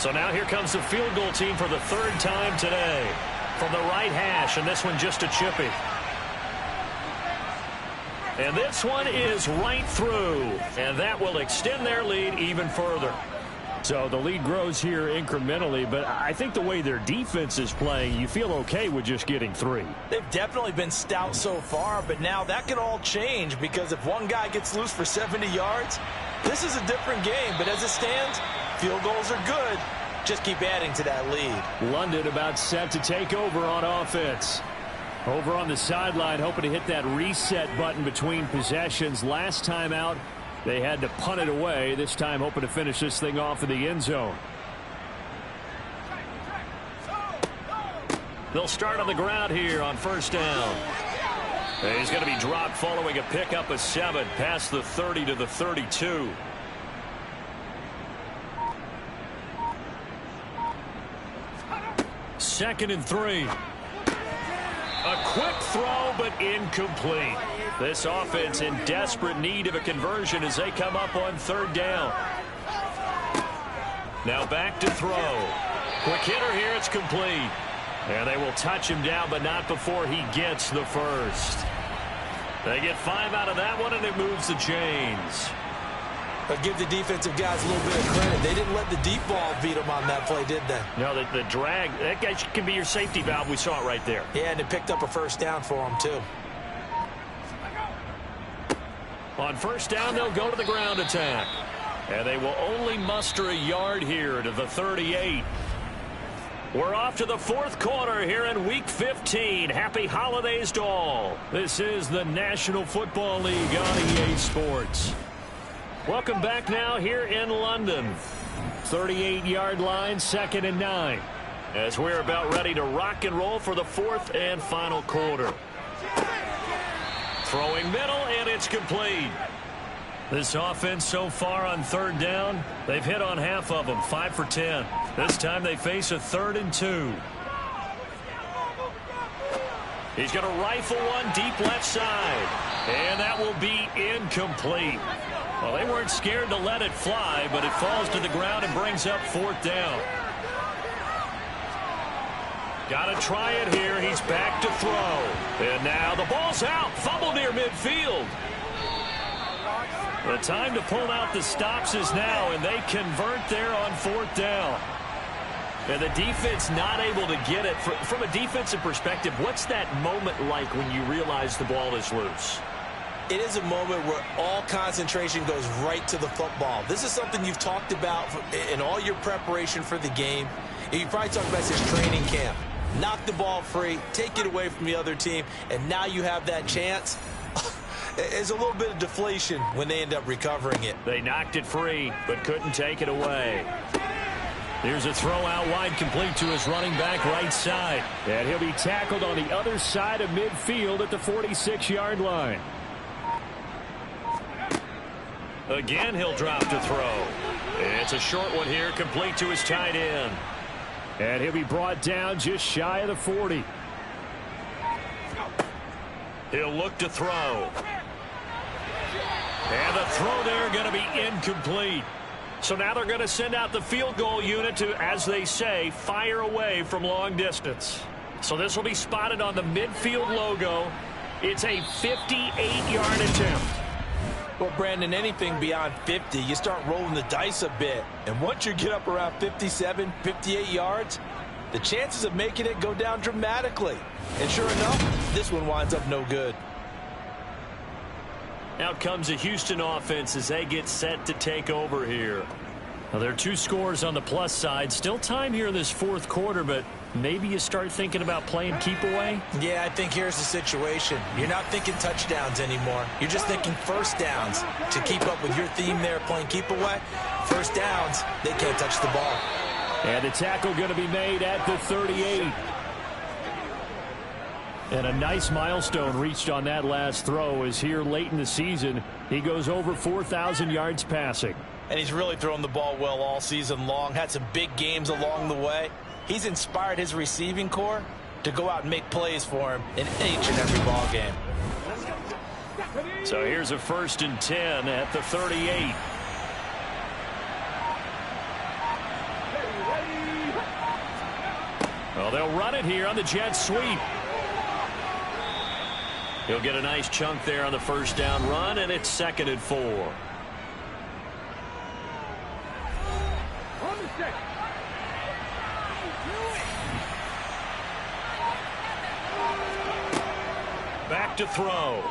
B: So now here comes the field goal team for the 3rd time today. From the right hash, and this one just a chippy. And this one is right through, and that will extend their lead even further.
D: So the lead grows here incrementally, but I think the way their defense is playing, you feel okay with just getting 3.
C: They've definitely been stout so far, but now that could all change because if one guy gets loose for 70 yards, this is a different game. But as it stands, field goals are good. Just keep adding to that lead.
D: London about set to take over on offense. Over on the sideline, hoping to hit that reset button between possessions. Last time out, they had to punt it away. This time, hoping to finish this thing off in the end zone.
B: They'll start on the ground here on first down. And he's going to be dropped following a pickup of 7 past the 30 to the 32. Second and 3. A quick throw, but incomplete. This offense in desperate need of a conversion as they come up on 3rd down. Now back to throw. Quick hitter here, it's complete. And they will touch him down, but not before he gets the 1st. They get 5 out of that one, and it moves the chains.
C: But give the defensive guys a little bit of credit. They didn't let the deep ball beat them on that play, did they?
B: No, the drag, that guy can be your safety valve. We saw it right there.
C: Yeah, and it picked up a 1st down for them, too.
B: On first down, they'll go to the ground attack. And they will only muster a yard here to the 38. We're off to the 4th quarter here in Week 15. Happy holidays to all. This is the National Football League on EA Sports. Welcome back now here in London. 38-yard line, 2nd and 9. As we're about ready to rock and roll for the 4th and final quarter. Throwing middle, and it's complete. This offense so far on 3rd down, they've hit on half of them, 5 for 10. This time they face a 3rd and 2. He's going to rifle one deep left side, and that will be incomplete. Well, they weren't scared to let it fly, but it falls to the ground and brings up 4th down. Got to try it here. He's back to throw. And now the ball's out. Fumble near midfield. The time to pull out the stops is now, and they convert there on 4th down. And the defense not able to get it. From a defensive perspective, what's that moment like when you realize the ball is loose?
C: It is a moment where all concentration goes right to the football. This is something you've talked about in all your preparation for the game. And you probably talked about this training camp. Knock the ball free, take it away from the other team, and now you have that chance. There's a little bit of deflation when they end up recovering it.
B: They knocked it free, but couldn't take it away. Here's a throw out wide, complete to his running back right side.
D: And he'll be tackled on the other side of midfield at the 46-yard line.
B: Again, he'll drop to throw. It's a short one here, complete to his tight end.
D: And he'll be brought down just shy of the 40.
B: He'll look to throw. And the throw there going to be incomplete. So now they're going to send out the field goal unit to, as they say, fire away from long distance. So this will be spotted on the midfield logo. It's a 58-yard attempt.
C: Well, Brandon, anything beyond 50, you start rolling the dice a bit. And once you get up around 57, 58 yards, the chances of making it go down dramatically. And sure enough, this one winds up no good.
B: Out comes the Houston offense as they get set to take over here.
D: Now, there are 2 scores on the plus side. Still time here in this fourth quarter, but maybe you start thinking about playing keep away?
C: Yeah, I think here's the situation. You're not thinking touchdowns anymore. You're just thinking first downs. To keep up with your theme there, playing keep away, first downs, they can't touch the ball.
D: And the tackle going to be made at the 38. And a nice milestone reached on that last throw is here late in the season. He goes over 4,000 yards passing.
C: And he's really thrown the ball well all season long. Had some big games along the way. He's inspired his receiving corps to go out and make plays for him in each and every ball game.
B: So here's a 1st and 10 at the 38.
D: Well, they'll run it here on the jet sweep.
B: He'll get a nice chunk there on the first down run, and it's 2nd and 4. Back to throw.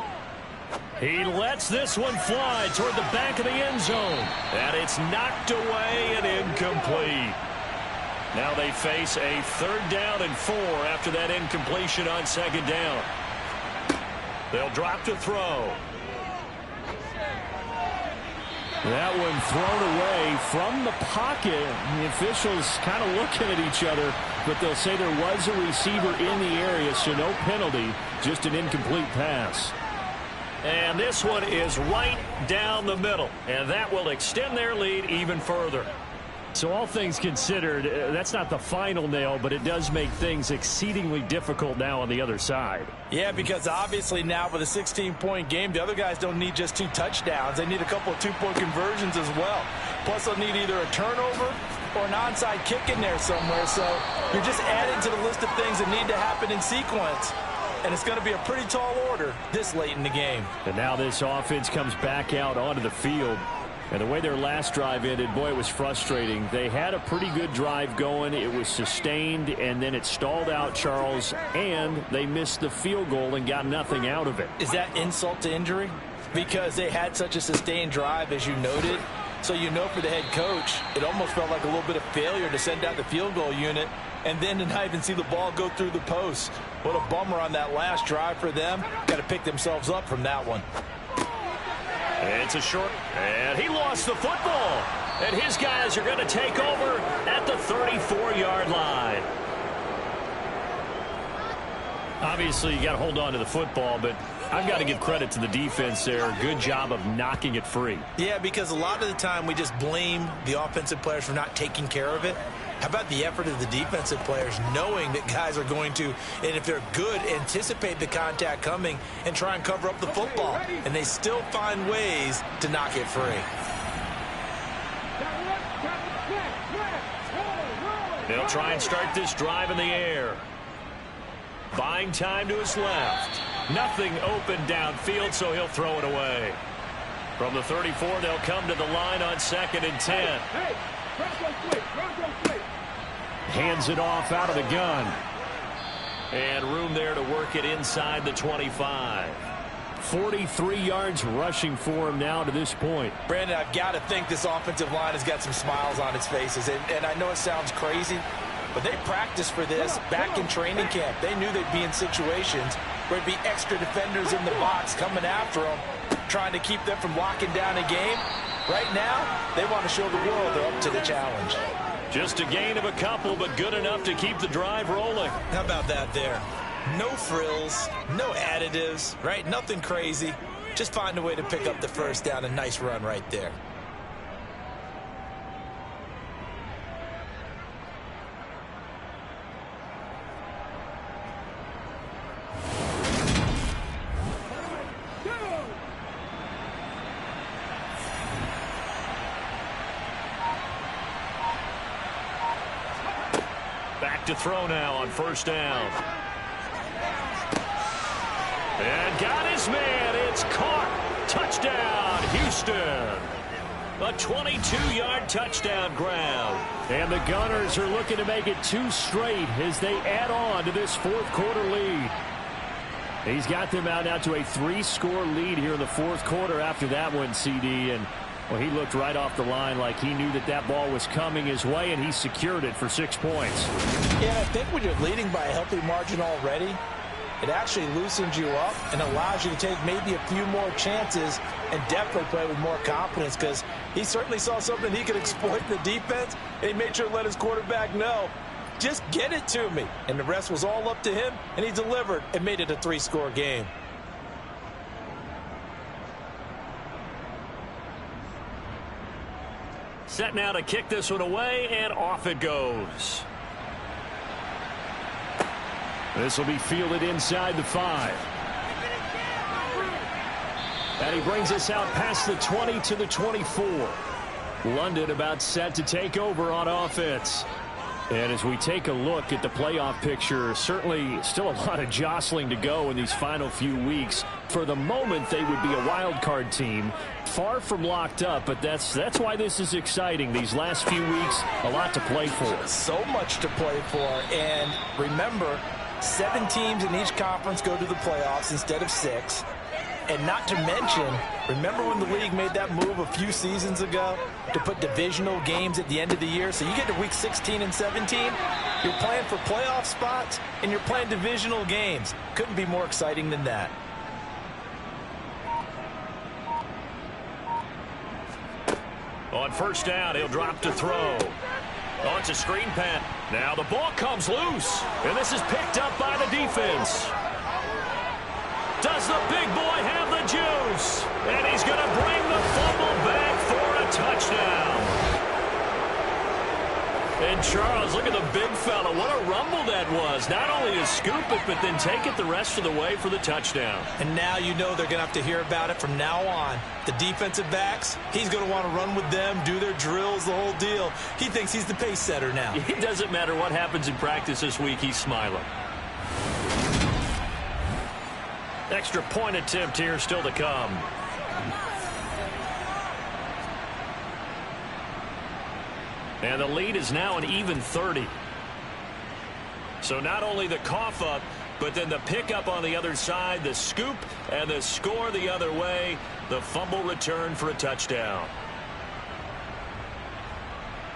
D: He lets this one fly toward the back of the end zone.
B: And it's knocked away and incomplete. Now they face a 3rd down and 4 after that incompletion on 2nd down. They'll drop to throw.
D: That one thrown away from the pocket. The officials kind of looking at each other, but they'll say there was a receiver in the area, so no penalty, just an incomplete pass.
B: And this one is right down the middle, and that will extend their lead even further.
D: So all things considered, that's not the final nail, but it does make things exceedingly difficult now on the other side.
C: Yeah, because obviously now with a 16-point game, the other guys don't need just 2 touchdowns. They need a couple of 2-point conversions as well. Plus, they'll need either a turnover or an onside kick in there somewhere. So you're just adding to the list of things that need to happen in sequence. And it's going to be a pretty tall order this late in the game.
D: And now this offense comes back out onto the field. And the way their last drive ended, boy, it was frustrating. They had a pretty good drive going. It was sustained, and then it stalled out, Charles, and they missed the field goal and got nothing out of it.
C: Is that insult to injury? Because they had such a sustained drive, as you noted. So you know for the head coach, it almost felt like a little bit of failure to send out the field goal unit and then to not even see the ball go through the post. What a bummer on that last drive for them. Got to pick themselves up from that one.
B: It's a short, and he lost the football. And his guys are going to take over at the 34-yard line.
D: Obviously, you got to hold on to the football, but I've got to give credit to the defense there. Good job of knocking it free.
C: Yeah, because a lot of the time we just blame the offensive players for not taking care of it. How about the effort of the defensive players knowing that guys are going to, and if they're good, anticipate the contact coming and try and cover up the football. And they still find ways to knock it free.
B: They'll try and start this drive in the air. Buying time to his left. Nothing open downfield, so he'll throw it away. From the 34, they'll come to the line on 2nd and 10.
D: Hands it off out of the gun.
B: And room there to work it inside the 25.
D: 43 yards rushing for him now to this point.
C: Brandon, I've got to think this offensive line has got some smiles on its faces. And I know it sounds crazy, but they practiced for this back in training camp. They knew they'd be in situations where there'd be extra defenders in the box coming after them, trying to keep them from locking down a game. Right now, they want to show the world they're up to the challenge.
B: Just a gain of a couple, but good enough to keep the drive rolling.
C: How about that there? No frills, no additives, right? Nothing crazy. Just find a way to pick up the first down. A nice run right there.
B: Back to throw now on first down. And got his man. It's caught. Touchdown, Houston. A 22-yard touchdown grab.
D: And the Gunners are looking to make it 2 straight as they add on to this fourth quarter lead. He's got them out now to a 3-score lead here in the fourth quarter after that one, CD. And well, he looked right off the line like he knew that that ball was coming his way, and he secured it for 6 points.
C: Yeah, I think when you're leading by a healthy margin already, it actually loosens you up and allows you to take maybe a few more chances and definitely play with more confidence, because he certainly saw something he could exploit in the defense, and he made sure to let his quarterback know, just get it to me. And the rest was all up to him, and he delivered and made it a 3-score game.
B: Set now to kick this one away, and off it goes.
D: This will be fielded inside the 5. And he brings us out past the 20 to the 24. London about set to take over on offense. And as we take a look at the playoff picture, certainly still a lot of jostling to go in these final few weeks. For the moment, they would be a wild card team, far from locked up, but that's why this is exciting. These last few weeks, a lot to play for.
C: So much to play for, and remember, 7 teams in each conference go to the playoffs instead of 6. And not to mention, remember when the league made that move a few seasons ago to put divisional games at the end of the year? So you get to week 16 and 17, you're playing for playoff spots, and you're playing divisional games. Couldn't be more exciting than that.
B: On first down, he'll drop to throw. Oh, it's a screen pass. Now the ball comes loose, and this is picked up by the defense. Does the big boy have the juice? And he's going to bring the fumble back for a touchdown. And Charles, look at the big fella. What a rumble that was. Not only to scoop it, but then take it the rest of the way for the touchdown.
C: And now you know they're going to have to hear about it from now on. The defensive backs, he's going to want to run with them, do their drills, the whole deal. He thinks he's the pace setter now.
B: It doesn't matter what happens in practice this week. He's smiling. Extra point attempt here still to come. And the lead is now an even 30. So not only the cough up, but then the pickup on the other side, the scoop, and the score the other way. The fumble return for a touchdown.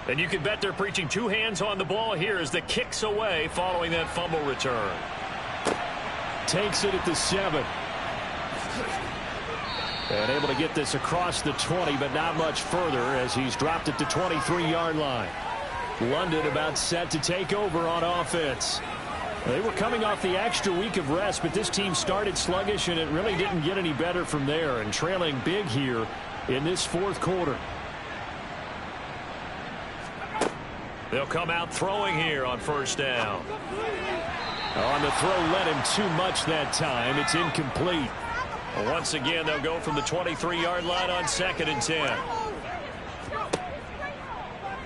B: And you can bet they're preaching 2 hands on the ball here as the kick's away following that fumble return.
D: Takes it at the 7. And able to get this across the 20, but not much further as he's dropped it to 23-yard line. London about set to take over on offense. They were coming off the extra week of rest, but this team started sluggish, and it really didn't get any better from there, and trailing big here in this fourth quarter.
B: They'll come out throwing here on first down.
D: On the throw, led him too much that time. It's incomplete.
B: Once again, they'll go from the 23-yard line on 2nd and 10.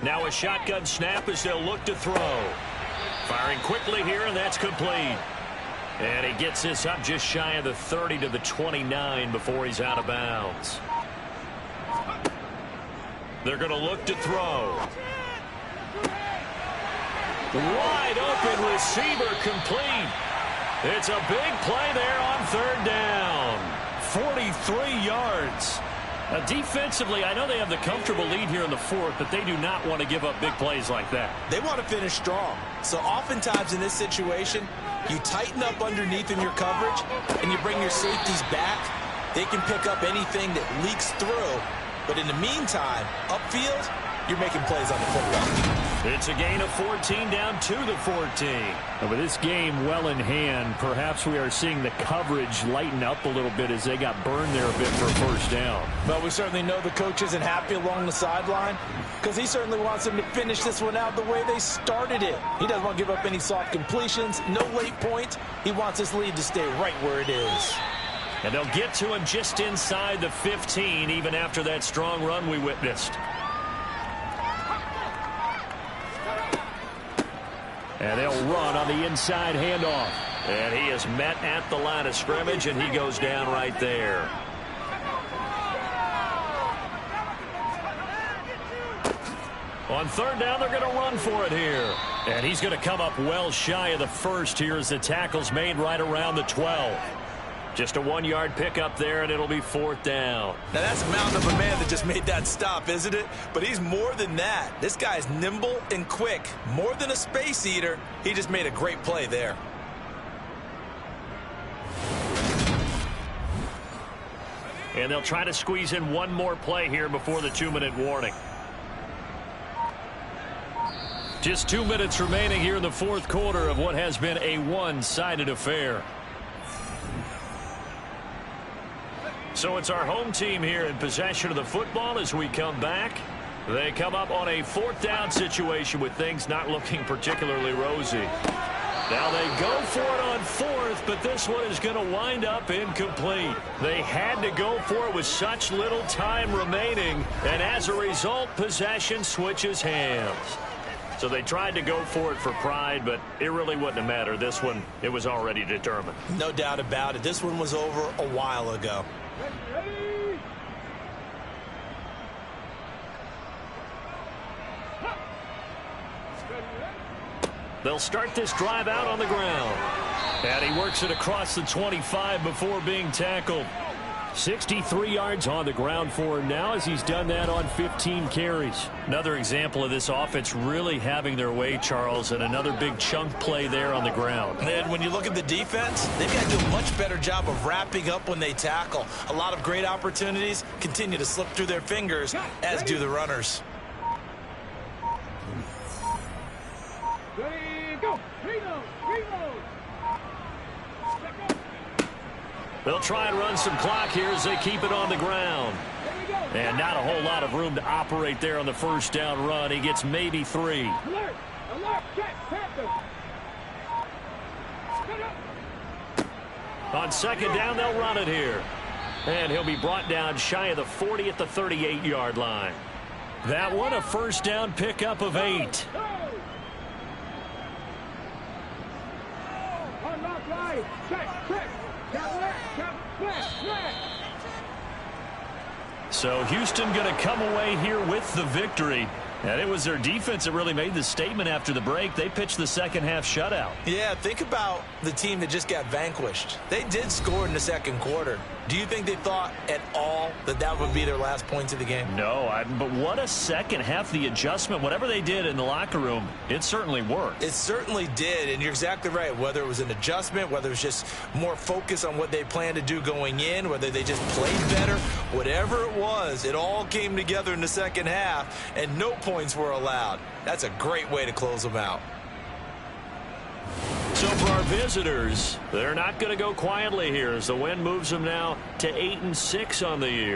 B: Now a shotgun snap as they'll look to throw. Firing quickly here, and that's complete. And he gets this up just shy of the 30 to the 29 before he's out of bounds. They're going to look to throw. Wide open receiver complete. It's a big play there on 3rd down.
D: 43 yards. Defensively, I know they have the comfortable lead here in the fourth, but they do not want to give up big plays like that.
C: They want to finish strong. So oftentimes in this situation, you tighten up underneath in your coverage, and you bring your safeties back. They can pick up anything that leaks through. But in the meantime, upfield, you're making plays on the football.
D: It's a gain of 14 down to the 14. And with this game well in hand, perhaps we are seeing the coverage lighten up a little bit as they got burned there a bit for a first down.
C: But we certainly know the coach isn't happy along the sideline because he certainly wants them to finish this one out the way they started it. He doesn't want to give up any soft completions, no late points. He wants this lead to stay right where it is.
D: And they'll get to him just inside the 15, even after that strong run we witnessed. And they'll run on the inside handoff. And he is met at the line of scrimmage, and he goes down right there. On third down, they're going to run for it here. And he's going to come up well shy of the first here as the tackle's made right around the 12. Just a 1-yard pickup there, and it'll be fourth down.
C: Now, that's a mountain of a man that just made that stop, isn't it? But he's more than that. This guy's nimble and quick. More than a space eater, he just made a great play there.
D: And they'll try to squeeze in one more play here before the 2-minute warning. Just 2 minutes remaining here in the fourth quarter of what has been a one-sided affair. So it's our home team here in possession of the football as we come back. They come up on a fourth down situation with things not looking particularly rosy. Now they go for it on fourth, but this one is going to wind up incomplete. They had to go for it with such little time remaining, and as a result, possession switches hands. So they tried to go for it for pride, but it really wouldn't have mattered. This one, it was already determined.
C: No doubt about it. This one was over a while ago.
D: They'll start this drive out on the ground. And he works it across the 25 before being tackled. 63 yards on the ground for him now as he's done that on 15 carries. Another example of this offense really having their way, Charles, and another big chunk play there on the ground.
C: And when you look at the defense, they've got to do a much better job of wrapping up when they tackle. A lot of great opportunities continue to slip through their fingers, as do the runners.
D: They'll try and run some clock here as they keep it on the ground. And not a whole lot of room to operate there on the first down run. He gets maybe 3.
E: Alert! Alert! Check!
D: On second down, they'll run it here. And he'll be brought down shy of the 40 at the 38-yard line. That one, a first down pickup of 8.
E: Unlock line! Check! Check!
D: So Houston going to come away here with the victory. And it was their defense that really made the statement after the break. They pitched the second half shutout.
C: Yeah, think about the team that just got vanquished. They did score in the second quarter. Do you think they thought at all that that would be their last points of the game?
D: No, but what a second half. The adjustment, whatever they did in the locker room, it certainly worked.
C: It certainly did, and you're exactly right. Whether it was an adjustment, whether it was just more focus on what they planned to do going in, whether they just played better, whatever it was, it all came together in the second half, and no points were allowed. That's a great way to close them out.
D: So for our visitors, they're not going to go quietly here as the win moves them now to 8-6 on the year.